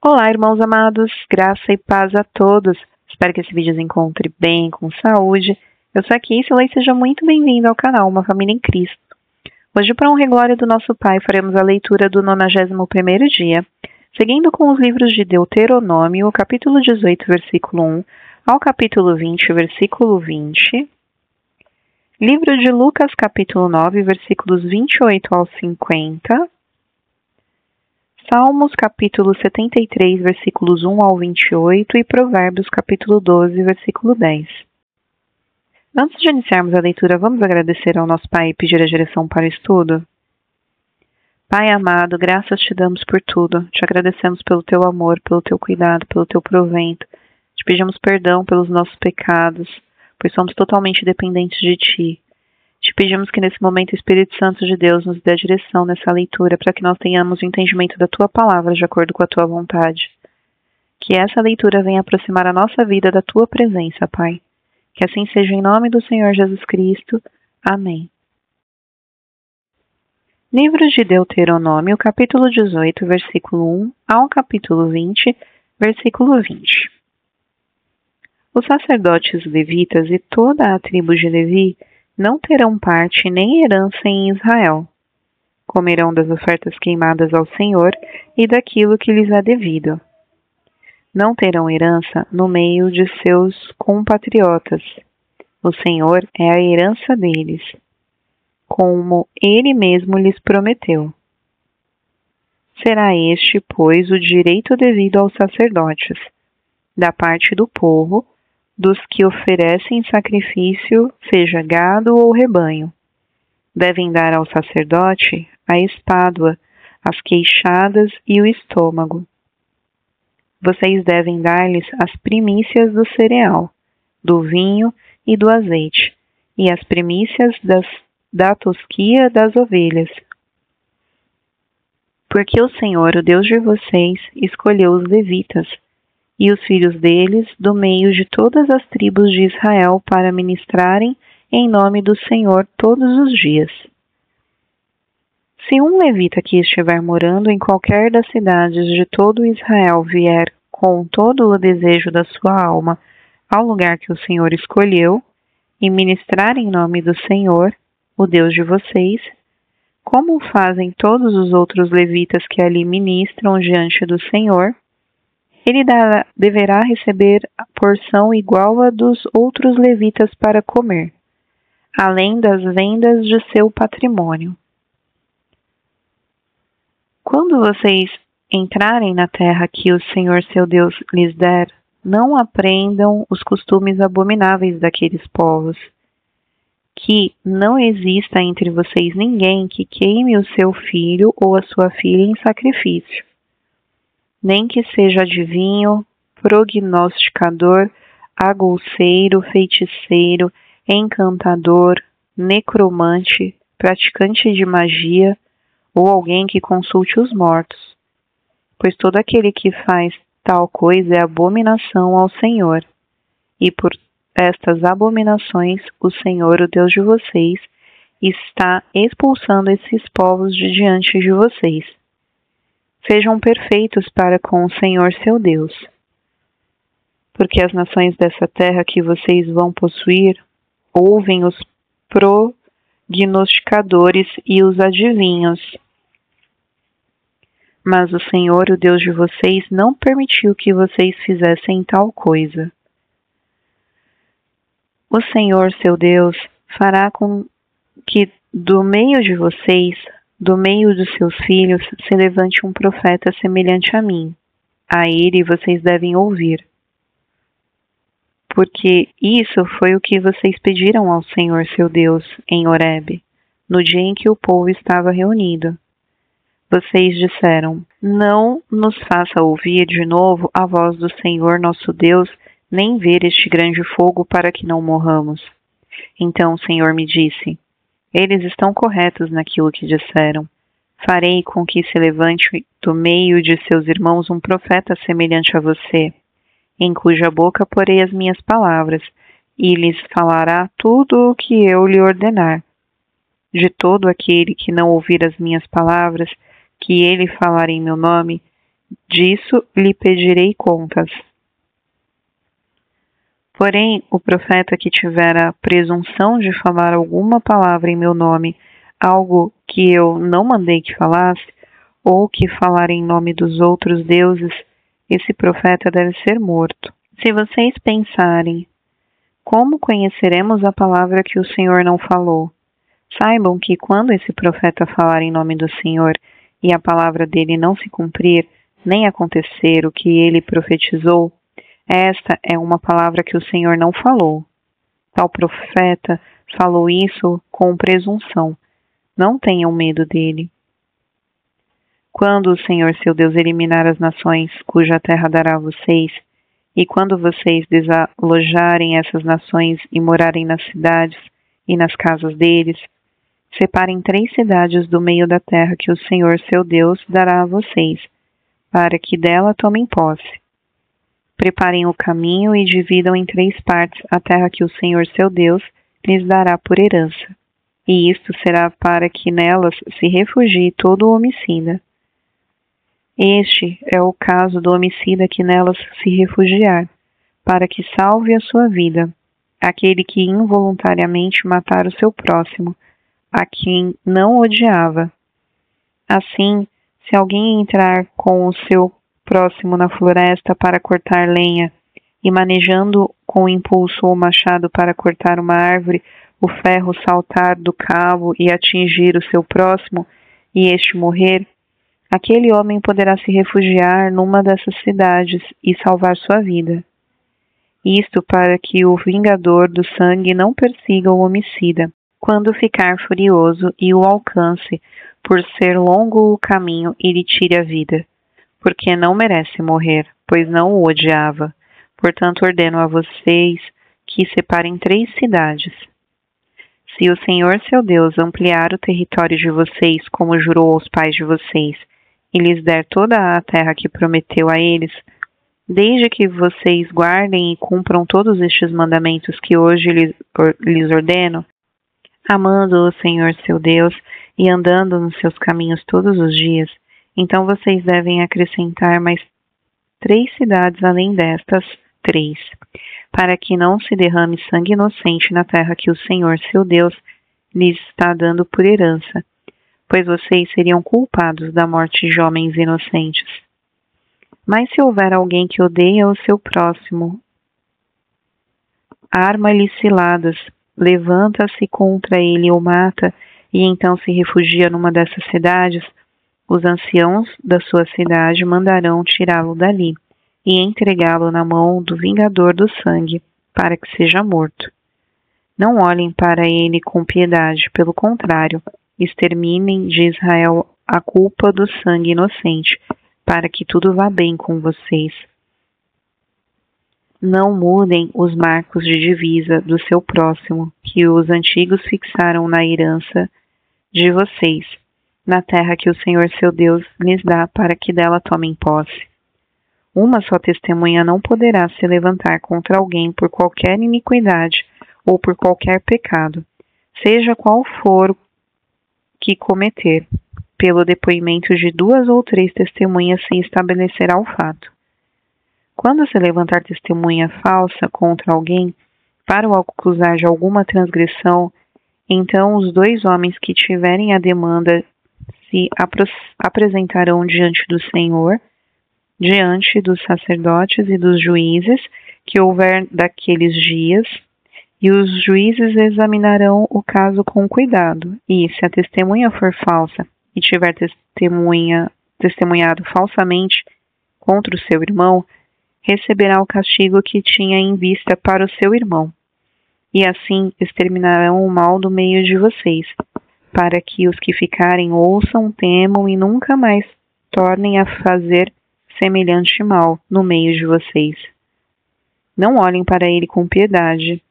Olá, irmãos amados, graça e paz a todos. Espero que esse vídeo os encontre bem, com saúde. Eu sou a Keisla e seja muito bem-vindo ao canal Uma Família em Cristo. Hoje, para honra e glória do nosso Pai, faremos a leitura do 91º dia, seguindo com os livros de Deuteronômio, capítulo 18, versículo 1, ao capítulo 20, versículo 20. Livro de Lucas, capítulo 9, versículos 28 ao 50. Salmos, capítulo 73, versículos 1 ao 28 e Provérbios, capítulo 12, versículo 10. Antes de iniciarmos a leitura, vamos agradecer ao nosso Pai e pedir a direção para o estudo? Pai amado, graças te damos por tudo. Te agradecemos pelo teu amor, pelo teu cuidado, pelo teu provento. Te pedimos perdão pelos nossos pecados, pois somos totalmente dependentes de ti. Te pedimos que nesse momento o Espírito Santo de Deus nos dê a direção nessa leitura para que nós tenhamos o entendimento da tua palavra de acordo com a tua vontade. Que essa leitura venha aproximar a nossa vida da tua presença, Pai. Que assim seja em nome do Senhor Jesus Cristo. Amém. Livro de Deuteronômio, capítulo 18, versículo 1 ao capítulo 20, versículo 20. Os sacerdotes levitas e toda a tribo de Levi não terão parte nem herança em Israel. Comerão das ofertas queimadas ao Senhor e daquilo que lhes é devido. Não terão herança no meio de seus compatriotas. O Senhor é a herança deles, como Ele mesmo lhes prometeu. Será este, pois, o direito devido aos sacerdotes, da parte do povo, dos que oferecem sacrifício, seja gado ou rebanho. Devem dar ao sacerdote a espádua, as queixadas e o estômago. Vocês devem dar-lhes as primícias do cereal, do vinho e do azeite, e as primícias da tosquia das ovelhas. Porque o Senhor, o Deus de vocês, escolheu os levitas, e os filhos deles do meio de todas as tribos de Israel para ministrarem em nome do Senhor todos os dias. Se um levita que estiver morando em qualquer das cidades de todo Israel vier com todo o desejo da sua alma ao lugar que o Senhor escolheu e ministrar em nome do Senhor, o Deus de vocês, como fazem todos os outros levitas que ali ministram diante do Senhor, ele deverá receber a porção igual a dos outros levitas para comer, além das vendas de seu patrimônio. Quando vocês entrarem na terra que o Senhor seu Deus lhes der, não aprendam os costumes abomináveis daqueles povos. Que não exista entre vocês ninguém que queime o seu filho ou a sua filha em sacrifício, nem que seja adivinho, prognosticador, agulceiro, feiticeiro, encantador, necromante, praticante de magia ou alguém que consulte os mortos, pois todo aquele que faz tal coisa é abominação ao Senhor, e por estas abominações o Senhor, o Deus de vocês, está expulsando esses povos de diante de vocês. Sejam perfeitos para com o Senhor seu Deus. Porque as nações dessa terra que vocês vão possuir ouvem os prognosticadores e os adivinhos. Mas o Senhor, o Deus de vocês, não permitiu que vocês fizessem tal coisa. O Senhor, seu Deus, fará com que do meio de vocês, do meio dos seus filhos, se levante um profeta semelhante a mim. A ele vocês devem ouvir. Porque isso foi o que vocês pediram ao Senhor seu Deus em Horebe, no dia em que o povo estava reunido. Vocês disseram: não nos faça ouvir de novo a voz do Senhor nosso Deus, nem ver este grande fogo para que não morramos. Então o Senhor me disse: eles estão corretos naquilo que disseram. Farei com que se levante do meio de seus irmãos um profeta semelhante a você, em cuja boca porei as minhas palavras, e lhes falará tudo o que eu lhe ordenar. De todo aquele que não ouvir as minhas palavras, que ele falar em meu nome, disso lhe pedirei contas. Porém, o profeta que tiver a presunção de falar alguma palavra em meu nome, algo que eu não mandei que falasse, ou que falar em nome dos outros deuses, esse profeta deve ser morto. Se vocês pensarem, como conheceremos a palavra que o Senhor não falou? Saibam que quando esse profeta falar em nome do Senhor e a palavra dele não se cumprir, nem acontecer o que ele profetizou, esta é uma palavra que o Senhor não falou. Tal profeta falou isso com presunção. Não tenham medo dele. Quando o Senhor seu Deus eliminar as nações cuja terra dará a vocês, e quando vocês desalojarem essas nações e morarem nas cidades e nas casas deles, separem 3 cidades do meio da terra que o Senhor seu Deus dará a vocês, para que dela tomem posse. Preparem o caminho e dividam em 3 partes a terra que o Senhor seu Deus lhes dará por herança. E isto será para que nelas se refugie todo o homicida. Este é o caso do homicida que nelas se refugiar, para que salve a sua vida, aquele que involuntariamente matar o seu próximo, a quem não odiava. Assim, se alguém entrar com o seu próximo na floresta para cortar lenha, e manejando com impulso o machado para cortar uma árvore, o ferro saltar do cabo e atingir o seu próximo, e este morrer, aquele homem poderá se refugiar numa dessas cidades e salvar sua vida. Isto para que o vingador do sangue não persiga o homicida, quando ficar furioso e o alcance, por ser longo o caminho e lhe tire a vida, porque não merece morrer, pois não o odiava. Portanto, ordeno a vocês que separem 3 cidades. Se o Senhor seu Deus ampliar o território de vocês, como jurou aos pais de vocês, e lhes der toda a terra que prometeu a eles, desde que vocês guardem e cumpram todos estes mandamentos que hoje lhes ordeno, amando o Senhor seu Deus e andando nos seus caminhos todos os dias, então vocês devem acrescentar mais 3 cidades além destas 3, para que não se derrame sangue inocente na terra que o Senhor seu Deus lhes está dando por herança, pois vocês seriam culpados da morte de homens inocentes. Mas se houver alguém que odeia o seu próximo, arma-lhe ciladas, levanta-se contra ele e o mata, e então se refugia numa dessas cidades, os anciãos da sua cidade mandarão tirá-lo dali e entregá-lo na mão do vingador do sangue, para que seja morto. Não olhem para ele com piedade, pelo contrário, exterminem de Israel a culpa do sangue inocente, para que tudo vá bem com vocês. Não mudem os marcos de divisa do seu próximo, que os antigos fixaram na herança de vocês, na terra que o Senhor seu Deus lhes dá para que dela tomem posse. Uma só testemunha não poderá se levantar contra alguém por qualquer iniquidade ou por qualquer pecado, seja qual for que cometer. Pelo depoimento de 2 ou 3 testemunhas se estabelecerá o fato. Quando se levantar testemunha falsa contra alguém, para o acusar de alguma transgressão, então os 2 homens que tiverem a demanda se apresentarão diante do Senhor, diante dos sacerdotes e dos juízes que houver daqueles dias, e os juízes examinarão o caso com cuidado, e se a testemunha for falsa e tiver testemunhado falsamente contra o seu irmão, receberá o castigo que tinha em vista para o seu irmão. E assim exterminarão o mal do meio de vocês, para que os que ficarem ouçam, temam e nunca mais tornem a fazer semelhante mal no meio de vocês. Não olhem para ele com piedade,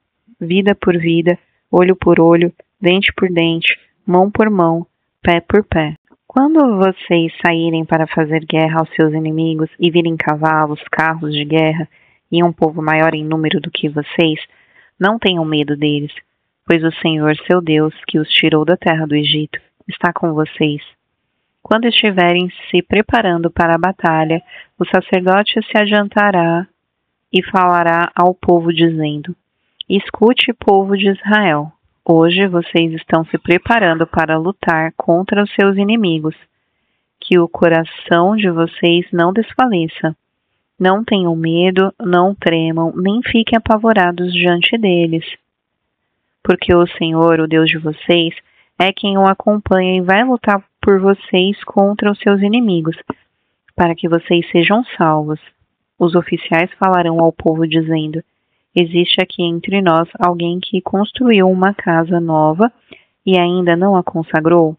vida por vida, olho por olho, dente por dente, mão por mão, pé por pé. Quando vocês saírem para fazer guerra aos seus inimigos e virem cavalos, carros de guerra e um povo maior em número do que vocês, não tenham medo deles, pois o Senhor seu Deus, que os tirou da terra do Egito, está com vocês. Quando estiverem se preparando para a batalha, o sacerdote se adiantará e falará ao povo, dizendo: Escute, povo de Israel, hoje vocês estão se preparando para lutar contra os seus inimigos. Que o coração de vocês não desfaleça. Não tenham medo, não tremam, nem fiquem apavorados diante deles. Porque o Senhor, o Deus de vocês, é quem o acompanha e vai lutar por vocês contra os seus inimigos, para que vocês sejam salvos. Os oficiais falarão ao povo, dizendo: Existe aqui entre nós alguém que construiu uma casa nova e ainda não a consagrou?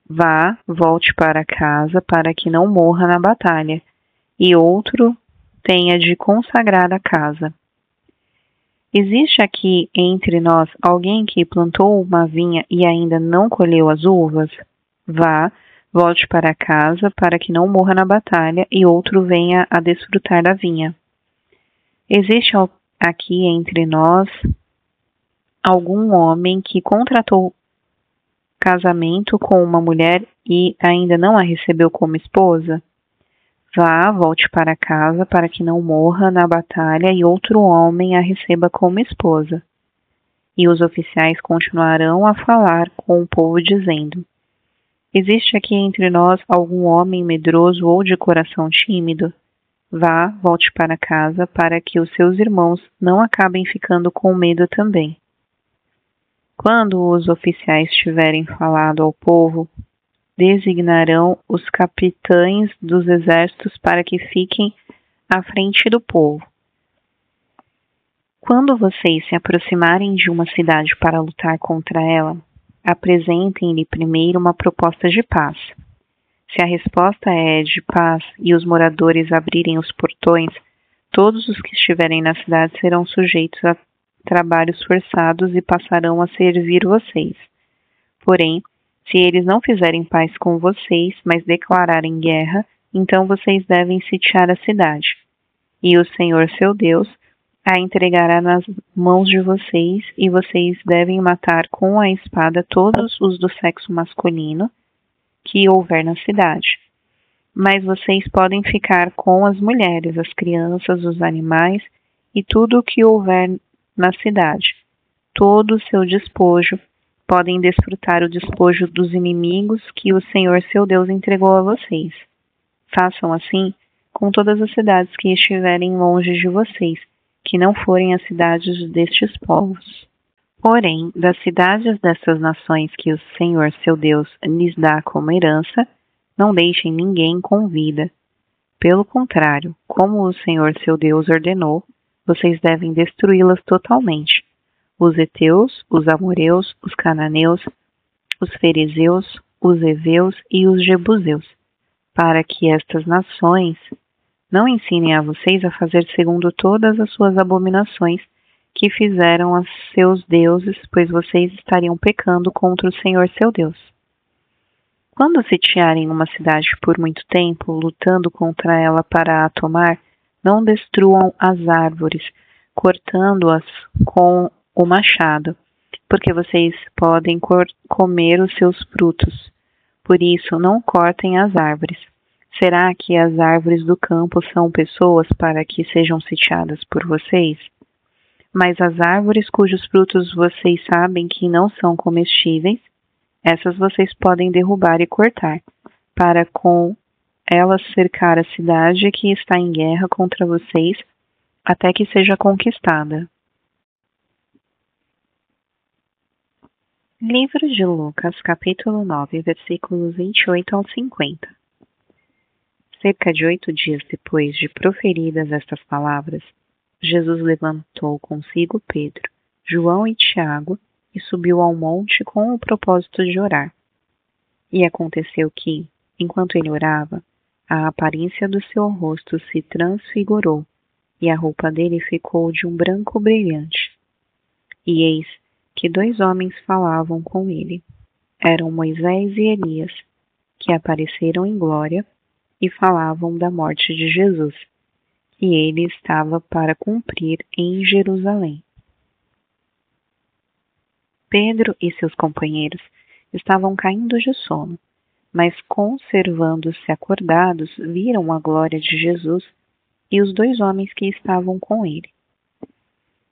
Vá, volte para casa para que não morra na batalha, e outro tenha de consagrar a casa. Existe aqui entre nós alguém que plantou uma vinha e ainda não colheu as uvas? Vá, volte para casa para que não morra na batalha e outro venha a desfrutar da vinha. Existe aqui entre nós algum homem que contratou casamento com uma mulher e ainda não a recebeu como esposa? Vá, volte para casa para que não morra na batalha e outro homem a receba como esposa. E os oficiais continuarão a falar com o povo, dizendo: Existe aqui entre nós algum homem medroso ou de coração tímido? Vá, volte para casa para que os seus irmãos não acabem ficando com medo também. Quando os oficiais tiverem falado ao povo, designarão os capitães dos exércitos para que fiquem à frente do povo. Quando vocês se aproximarem de uma cidade para lutar contra ela, apresentem-lhe primeiro uma proposta de paz. Se a resposta é de paz e os moradores abrirem os portões, todos os que estiverem na cidade serão sujeitos a trabalhos forçados e passarão a servir vocês. Porém, se eles não fizerem paz com vocês, mas declararem guerra, então vocês devem sitiar a cidade. E o Senhor, seu Deus, a entregará nas mãos de vocês, e vocês devem matar com a espada todos os do sexo masculino que houver na cidade. Mas vocês podem ficar com as mulheres, as crianças, os animais e tudo o que houver na cidade. Todo o seu despojo. Podem desfrutar o despojo dos inimigos que o Senhor, seu Deus, entregou a vocês. Façam assim com todas as cidades que estiverem longe de vocês, que não forem as cidades destes povos. Porém, das cidades dessas nações que o Senhor, seu Deus, lhes dá como herança, não deixem ninguém com vida. Pelo contrário, como o Senhor, seu Deus, ordenou, vocês devem destruí-las totalmente. Os heteus, os amoreus, os cananeus, os ferezeus, os heveus e os jebuseus, para que estas nações não ensinem a vocês a fazer segundo todas as suas abominações que fizeram a seus deuses, pois vocês estariam pecando contra o Senhor, seu Deus. Quando sitiarem uma cidade por muito tempo, lutando contra ela para a tomar, não destruam as árvores, cortando-as com o machado, porque vocês podem comer os seus frutos. Por isso, não cortem as árvores. Será que as árvores do campo são pessoas para que sejam sitiadas por vocês? Mas as árvores cujos frutos vocês sabem que não são comestíveis, essas vocês podem derrubar e cortar, para com elas cercar a cidade que está em guerra contra vocês, até que seja conquistada. Livro de Lucas, capítulo 9, versículos 28 ao 50. Cerca de 8 dias depois de proferidas estas palavras, Jesus levantou consigo Pedro, João e Tiago e subiu ao monte com o propósito de orar. E aconteceu que, enquanto ele orava, a aparência do seu rosto se transfigurou e a roupa dele ficou de um branco brilhante. E eis que 2 homens falavam com ele. Eram Moisés e Elias, que apareceram em glória e falavam da morte de Jesus, que ele estava para cumprir em Jerusalém. Pedro e seus companheiros estavam caindo de sono, mas conservando-se acordados, viram a glória de Jesus e os 2 homens que estavam com ele.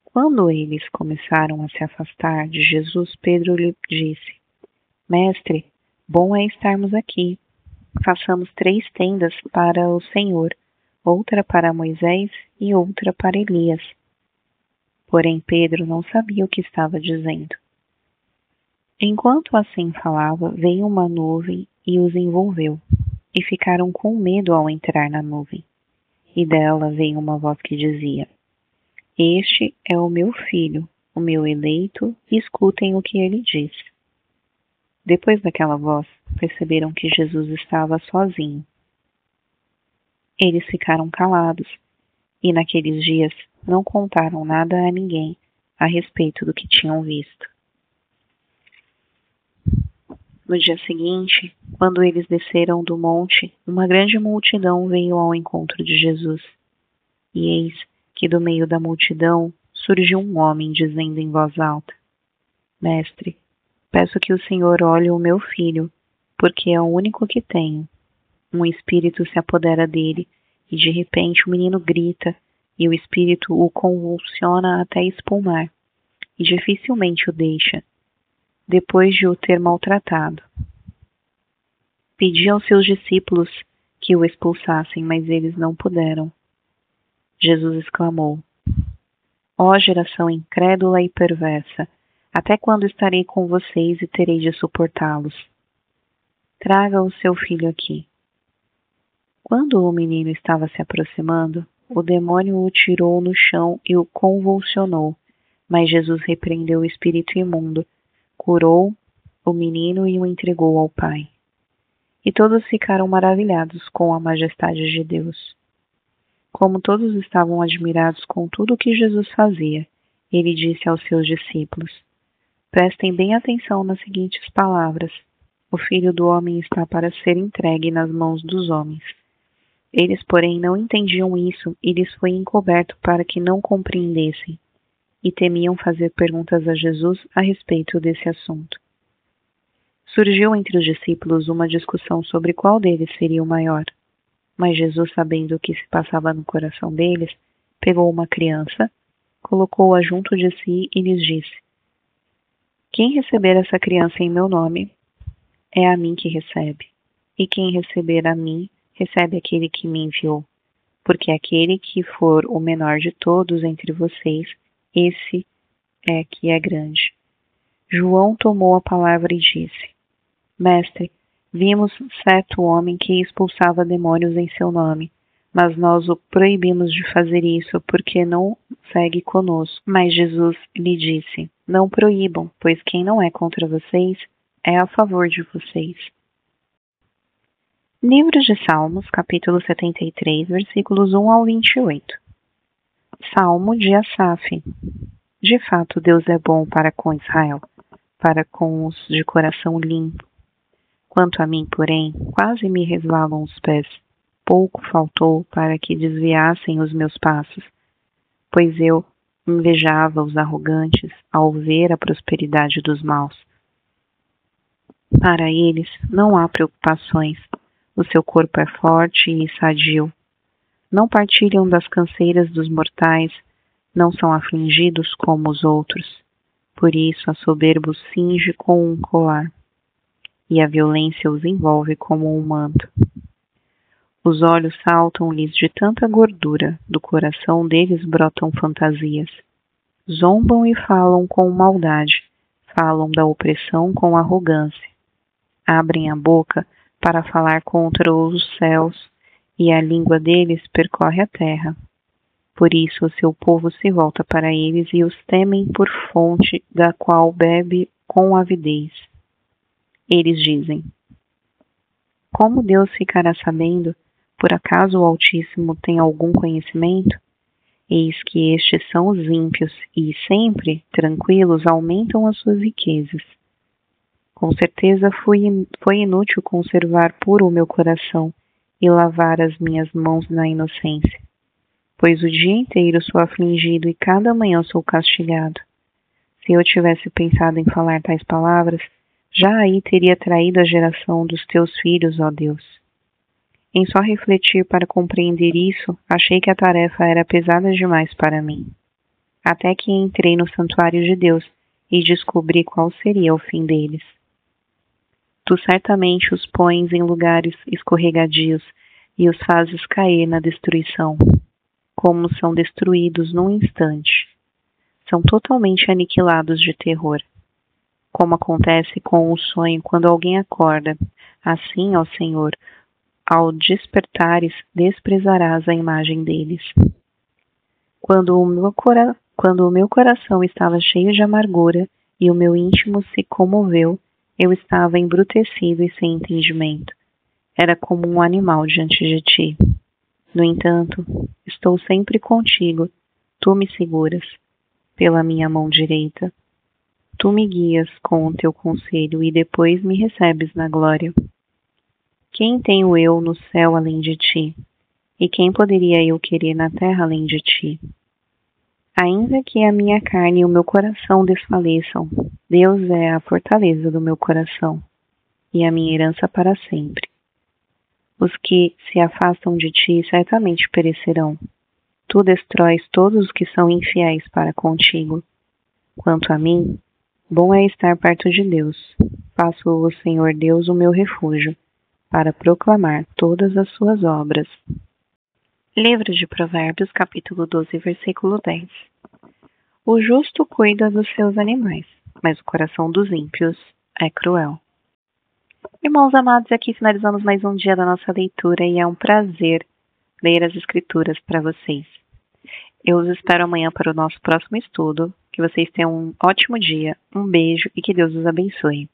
Quando eles começaram a se afastar de Jesus, Pedro lhe disse: Mestre, bom é estarmos aqui. Façamos 3 tendas para o Senhor, outra para Moisés e outra para Elias. Porém, Pedro não sabia o que estava dizendo. Enquanto assim falava, veio uma nuvem e os envolveu, e ficaram com medo ao entrar na nuvem. E dela veio uma voz que dizia: Este é o meu filho, o meu eleito, e escutem o que ele diz. Depois daquela voz, perceberam que Jesus estava sozinho. Eles ficaram calados, e naqueles dias não contaram nada a ninguém a respeito do que tinham visto. No dia seguinte, quando eles desceram do monte, uma grande multidão veio ao encontro de Jesus. E eis que do meio da multidão surgiu um homem dizendo em voz alta: Mestre, peço que o Senhor olhe o meu filho, porque é o único que tenho. Um espírito se apodera dele, e de repente o menino grita, e o espírito o convulsiona até espumar, e dificilmente o deixa, depois de o ter maltratado. Pedi aos seus discípulos que o expulsassem, mas eles não puderam. Jesus exclamou: Ó geração incrédula e perversa, até quando estarei com vocês e terei de suportá-los? Traga o seu filho aqui. Quando o menino estava se aproximando, o demônio o tirou no chão e o convulsionou, mas Jesus repreendeu o espírito imundo, curou o menino e o entregou ao Pai. E todos ficaram maravilhados com a majestade de Deus. Como todos estavam admirados com tudo o que Jesus fazia, ele disse aos seus discípulos: Prestem bem atenção nas seguintes palavras: O Filho do Homem está para ser entregue nas mãos dos homens. Eles, porém, não entendiam isso e lhes foi encoberto para que não compreendessem, e temiam fazer perguntas a Jesus a respeito desse assunto. Surgiu entre os discípulos uma discussão sobre qual deles seria o maior. Mas Jesus, sabendo o que se passava no coração deles, pegou uma criança, colocou-a junto de si e lhes disse: Quem receber essa criança em meu nome, é a mim que recebe. E quem receber a mim, recebe aquele que me enviou. Porque aquele que for o menor de todos entre vocês, esse é que é grande. João tomou a palavra e disse: Mestre, vimos certo homem que expulsava demônios em seu nome, mas nós o proibimos de fazer isso porque não segue conosco. Mas Jesus lhe disse: Não proíbam, pois quem não é contra vocês é a favor de vocês. Livro de Salmos, capítulo 73, versículos 1 ao 28. Salmo de Asaf. De fato, Deus é bom para com Israel, para com os de coração limpo. Quanto a mim, porém, quase me resvalam os pés. Pouco faltou para que desviassem os meus passos, pois eu invejava os arrogantes ao ver a prosperidade dos maus. Para eles não há preocupações, o seu corpo é forte e sadio. Não partilham das canseiras dos mortais, não são afligidos como os outros. Por isso a soberba os cinge com um colar, e a violência os envolve como um manto. Os olhos saltam-lhes de tanta gordura, do coração deles brotam fantasias. Zombam e falam com maldade, falam da opressão com arrogância. Abrem a boca para falar contra os céus, e a língua deles percorre a terra. Por isso o seu povo se volta para eles e os temem por fonte da qual bebe com avidez. Eles dizem: Como Deus ficará sabendo? Por acaso o Altíssimo tem algum conhecimento? Eis que estes são os ímpios e, sempre tranquilos, aumentam as suas riquezas. Com certeza foi inútil conservar puro o meu coração e lavar as minhas mãos na inocência, pois o dia inteiro sou afligido e cada manhã sou castigado. Se eu tivesse pensado em falar tais palavras, Já aí teria traído a geração dos teus filhos, ó Deus. Em só refletir para compreender isso, achei que a tarefa era pesada demais para mim. Até que entrei no santuário de Deus e descobri qual seria o fim deles. Tu certamente os pões em lugares escorregadios e os fazes cair na destruição, como são destruídos num instante. São totalmente aniquilados de terror. Como acontece com o sonho quando alguém acorda, assim, ó Senhor, ao despertares, desprezarás a imagem deles. Quando o meu coração estava cheio de amargura e o meu íntimo se comoveu, eu estava embrutecido e sem entendimento. Era como um animal diante de ti. No entanto, estou sempre contigo. Tu me seguras pela minha mão direita. Tu me guias com o teu conselho e depois me recebes na glória. Quem tenho eu no céu além de ti? E quem poderia eu querer na terra além de ti? Ainda que a minha carne e o meu coração desfaleçam, Deus é a fortaleza do meu coração e a minha herança para sempre. Os que se afastam de ti certamente perecerão. Tu destróis todos os que são infiéis para contigo. Quanto a mim, bom é estar perto de Deus. Faço o Senhor Deus o meu refúgio, para proclamar todas as suas obras. Livro de Provérbios, capítulo 12, versículo 10. O justo cuida dos seus animais, mas o coração dos ímpios é cruel. Irmãos amados, aqui finalizamos mais um dia da nossa leitura e é um prazer ler as Escrituras para vocês. Eu os espero amanhã para o nosso próximo estudo. Que vocês tenham um ótimo dia, um beijo e que Deus os abençoe.